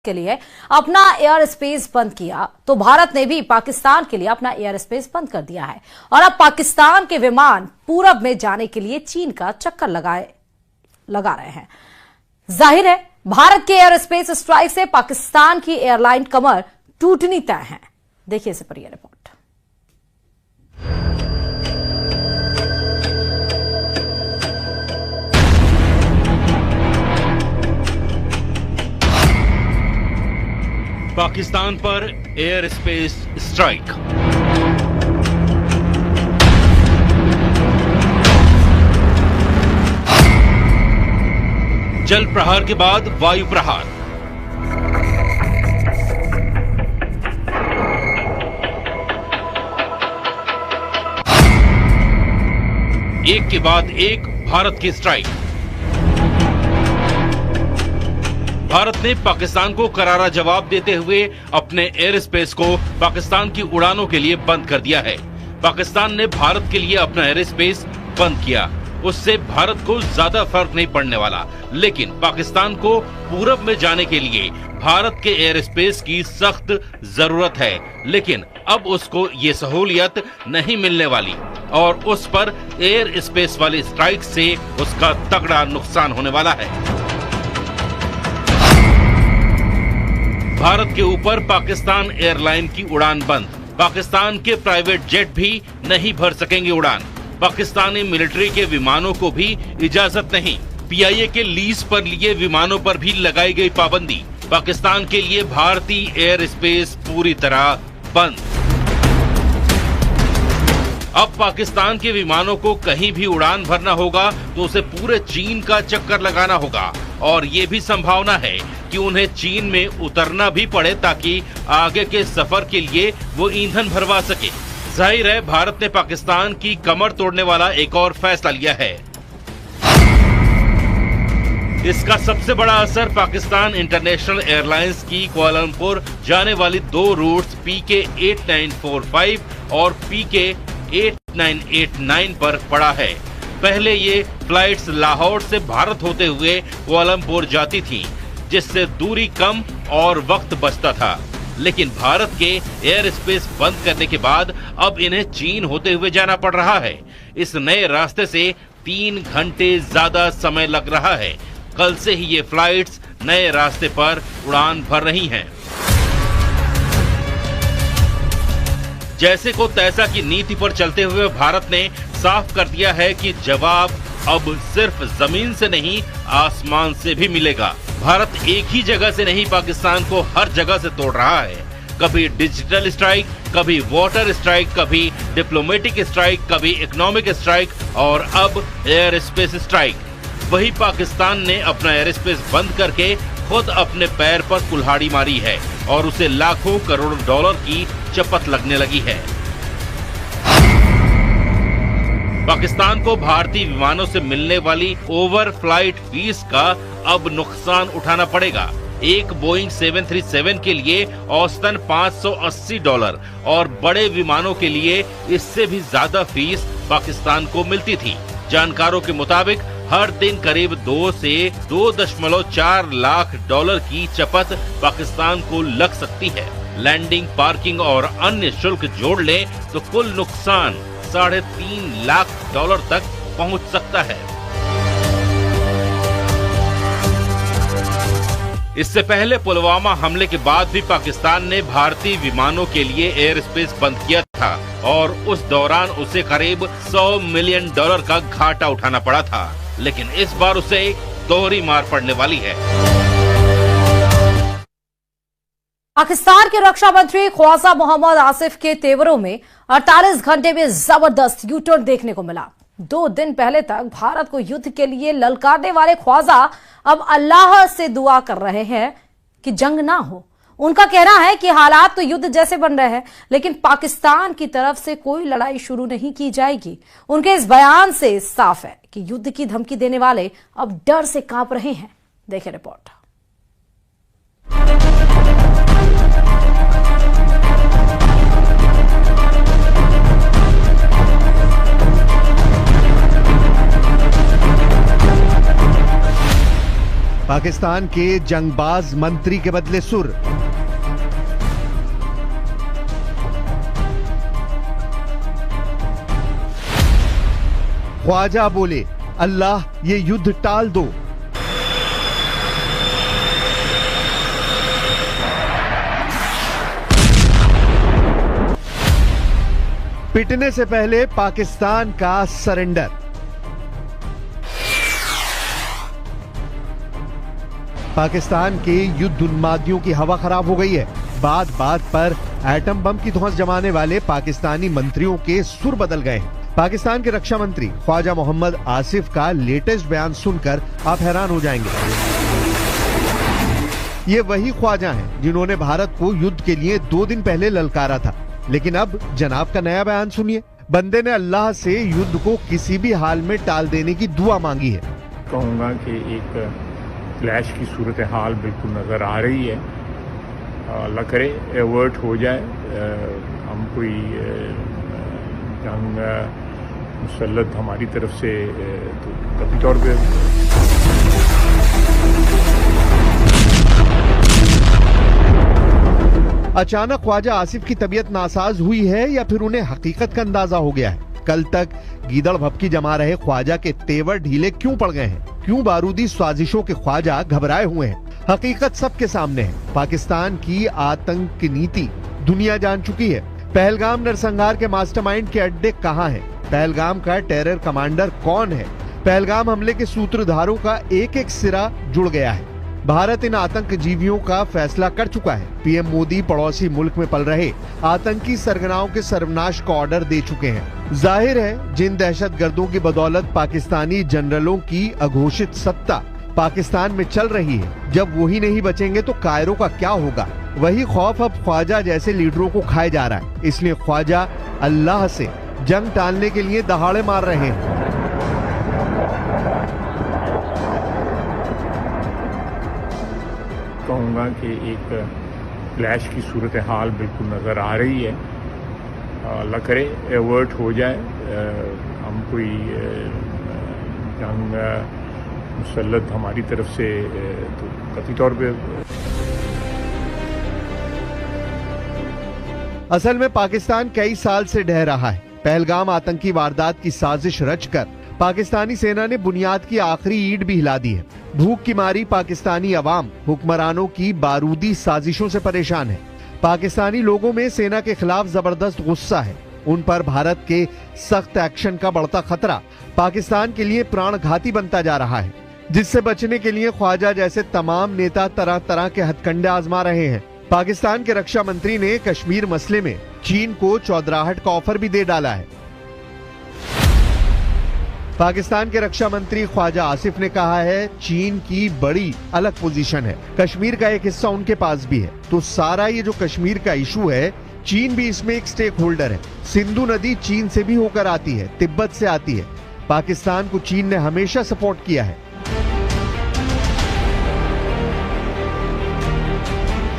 के लिए अपना एयर स्पेस बंद किया तो भारत ने भी पाकिस्तान के लिए अपना एयर स्पेस बंद कर दिया है और अब पाकिस्तान के विमान पूरब में जाने के लिए चीन का चक्कर लगा रहे हैं। जाहिर है भारत के एयर स्पेस स्ट्राइक से पाकिस्तान की एयरलाइन कमर टूटनी तय है। देखिए इस पर यह रिपोर्ट। पाकिस्तान पर एयर स्पेस स्ट्राइक। जल प्रहार के बाद वायु प्रहार। एक के बाद एक भारत की स्ट्राइक। भारत ने पाकिस्तान को करारा जवाब देते हुए अपने एयर स्पेस को पाकिस्तान की उड़ानों के लिए बंद कर दिया है। पाकिस्तान ने भारत के लिए अपना एयर स्पेस बंद किया, उससे भारत को ज्यादा फर्क नहीं पड़ने वाला, लेकिन पाकिस्तान को पूरब में जाने के लिए भारत के एयर स्पेस की सख्त जरूरत है। लेकिन अब उसको ये सहूलियत नहीं मिलने वाली और उस पर एयर स्पेस वाली स्ट्राइक से उसका तगड़ा नुकसान होने वाला है। भारत के ऊपर पाकिस्तान एयरलाइन की उड़ान बंद। पाकिस्तान के प्राइवेट जेट भी नहीं भर सकेंगे उड़ान। पाकिस्तानी मिलिट्री के विमानों को भी इजाजत नहीं। पीआईए के लीज पर लिए विमानों पर भी लगाई गई पाबंदी। पाकिस्तान के लिए भारतीय एयर स्पेस पूरी तरह बंद। अब पाकिस्तान के विमानों को कहीं भी उड़ान भरना होगा तो उसे पूरे चीन का चक्कर लगाना होगा और ये भी संभावना है कि उन्हें चीन में उतरना भी पड़े ताकि आगे के सफर के लिए वो ईंधन भरवा सके। जाहिर है भारत ने पाकिस्तान की कमर तोड़ने वाला एक और फैसला लिया है। इसका सबसे बड़ा असर पाकिस्तान इंटरनेशनल एयरलाइंस की कुआलालंपुर जाने वाली दो रूट्स PK 8945 और PK 8989 पर पड़ा है। पहले ये फ्लाइट्स लाहौर से भारत होते हुए कुआलालंपुर जाती थीं, जिससे दूरी कम और वक्त बचता था। लेकिन भारत के एयर स्पेस बंद करने के बाद अब इन्हें चीन होते हुए जाना पड़ रहा है। इस नए रास्ते से 3 घंटे ज्यादा समय लग रहा है। कल से ही ये फ्लाइट्स नए रास्ते पर उड़ान भर रही हैं। जैसे को तैसा की नीति पर चलते हुए भारत ने साफ कर दिया है कि जवाब अब सिर्फ जमीन से नहीं आसमान से भी मिलेगा। भारत एक ही जगह से नहीं पाकिस्तान को हर जगह से तोड़ रहा है। कभी डिजिटल स्ट्राइक, कभी वाटर स्ट्राइक, कभी डिप्लोमेटिक स्ट्राइक, कभी इकोनॉमिक स्ट्राइक और अब एयर स्पेस स्ट्राइक। वही पाकिस्तान ने अपना एयर स्पेस बंद करके खुद अपने पैर पर कुल्हाड़ी मारी है और उसे लाखों करोड़ डॉलर की चपत लगने लगी है। पाकिस्तान को भारतीय विमानों से मिलने वाली ओवर फ्लाइट फीस का अब नुकसान उठाना पड़ेगा। एक बोइंग 737 के लिए औसतन $580 और बड़े विमानों के लिए इससे भी ज्यादा फीस पाकिस्तान को मिलती थी। जानकारों के मुताबिक हर दिन करीब 2 से 2.4 लाख डॉलर की चपत पाकिस्तान को लग सकती है। लैंडिंग, पार्किंग और अन्य शुल्क जोड़ लें तो कुल नुकसान $3.5 लाख तक पहुंच सकता है। इससे पहले पुलवामा हमले के बाद भी पाकिस्तान ने भारतीय विमानों के लिए एयर स्पेस बंद किया था और उस दौरान उसे करीब $100 मिलियन का घाटा उठाना पड़ा था। लेकिन इस बार उसे दोहरी मार पड़ने वाली है। पाकिस्तान के रक्षा मंत्री ख्वाजा मोहम्मद आसिफ के तेवरों में 48 घंटे में जबरदस्त यूटर्न देखने को मिला। 2 दिन पहले तक भारत को युद्ध के लिए ललकारने वाले ख्वाजा अब अल्लाह से दुआ कर रहे हैं कि जंग ना हो। उनका कहना है कि हालात तो युद्ध जैसे बन रहे हैं, लेकिन पाकिस्तान की तरफ से कोई लड़ाई शुरू नहीं की जाएगी। उनके इस बयान से साफ है कि युद्ध की धमकी देने वाले अब डर से कांप रहे हैं। देखिए रिपोर्ट। पाकिस्तान के जंगबाज मंत्री के बदले सुर। ख्वाजा बोले, अल्लाह ये युद्ध टाल दो। पिटने से पहले पाकिस्तान का सरेंडर। पाकिस्तान के युद्ध उन्मादियों की हवा खराब हो गई है। बात बात पर एटम बम की धौंस जमाने वाले पाकिस्तानी मंत्रियों के सुर बदल गए हैं। पाकिस्तान के रक्षा मंत्री ख्वाजा मोहम्मद आसिफ का लेटेस्ट बयान सुनकर आप हैरान हो जाएंगे। ये वही ख्वाजा हैं जिन्होंने भारत को युद्ध के लिए 2 दिन पहले ललकारा था, लेकिन अब जनाब का नया बयान सुनिए। बंदे ने अल्लाह से युद्ध को किसी भी हाल में टाल देने की दुआ मांगी है। कहूँगा कि एक क्लैश की सूरत हाल बिल्कुल नज़र आ रही है। अल्लाह करे एवर्ट हो जाए, हम कोई जंग मुसल्लत हमारी तरफ से तो कभी तौर पे अचानक ख्वाजा आसिफ की तबीयत नासाज हुई है या फिर उन्हें हकीकत का अंदाजा हो गया है? कल तक गीदड़ भपकी जमा रहे ख्वाजा के तेवर ढीले क्यों पड़ गए हैं? क्यों बारूदी साजिशों के ख्वाजा घबराए हुए हैं? हकीकत सबके सामने है। पाकिस्तान की आतंक नीति दुनिया जान चुकी है। पहलगाम नरसंहार के मास्टरमाइंड के अड्डे कहाँ हैं? पहलगाम का टेरर कमांडर कौन है? पहलगाम हमले के सूत्रधारों का एक एक सिरा जुड़ गया है। भारत इन आतंकजीवियों का फैसला कर चुका है। पीएम मोदी पड़ोसी मुल्क में पल रहे आतंकी सरगनाओं के सर्वनाश का ऑर्डर दे चुके हैं। जाहिर है जिन दहशतगर्दों की बदौलत पाकिस्तानी जनरलों की अघोषित सत्ता पाकिस्तान में चल रही है, जब वही नहीं बचेंगे तो कायरों का क्या होगा? वही खौफ अब ख्वाजा जैसे लीडरों को खाए जा रहा है। इसलिए ख्वाजा अल्लाह से जंग टालने के लिए दहाड़े मार रहे हैं। कहूँगा कि एक क्लैश की सूरत हाल बिल्कुल नज़र आ रही है। अल्लाह करे एवर्ट हो जाए, हम कोई जंग मुसल्लत हमारी तरफ से तो कतई तौर पे। असल में पाकिस्तान कई साल से ढह रहा है। पहलगाम आतंकी वारदात की साजिश रचकर पाकिस्तानी सेना ने बुनियाद की आखिरी ईंट भी हिला दी है। भूख की मारी पाकिस्तानी अवाम हुक्मरानों की बारूदी साजिशों से परेशान है। पाकिस्तानी लोगों में सेना के खिलाफ जबरदस्त गुस्सा है। उन पर भारत के सख्त एक्शन का बढ़ता खतरा पाकिस्तान के लिए प्राणघाती बनता जा रहा है, जिससे बचने के लिए ख्वाजा जैसे तमाम नेता तरह तरह के हथकंडे आजमा रहे हैं। पाकिस्तान के रक्षा मंत्री ने कश्मीर मसले में चीन को चौधराहट का ऑफर भी दे डाला है। पाकिस्तान के रक्षा मंत्री ख्वाजा आसिफ ने कहा है चीन की बड़ी अलग पोजीशन है, कश्मीर का एक हिस्सा उनके पास भी है, तो सारा ये जो कश्मीर का इशू है चीन भी इसमें एक स्टेक होल्डर है। सिंधु नदी चीन से भी होकर आती है, तिब्बत से आती है। पाकिस्तान को चीन ने हमेशा सपोर्ट किया है।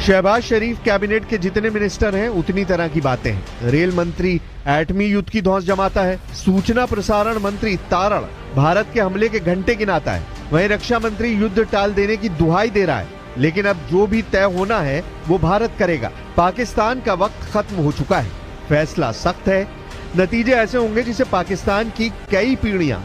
शहबाज शरीफ कैबिनेट के जितने मिनिस्टर हैं उतनी तरह की बातें हैं। रेल मंत्री एटमी युद्ध की धौंस जमाता है। सूचना प्रसारण मंत्री तारण भारत के हमले के घंटे गिनाता है। वहीं रक्षा मंत्री युद्ध टाल देने की दुहाई दे रहा है। लेकिन अब जो भी तय होना है वो भारत करेगा। पाकिस्तान का वक्त खत्म हो चुका है। फैसला सख्त है। नतीजे ऐसे होंगे जिसे पाकिस्तान की कई पीढ़ियां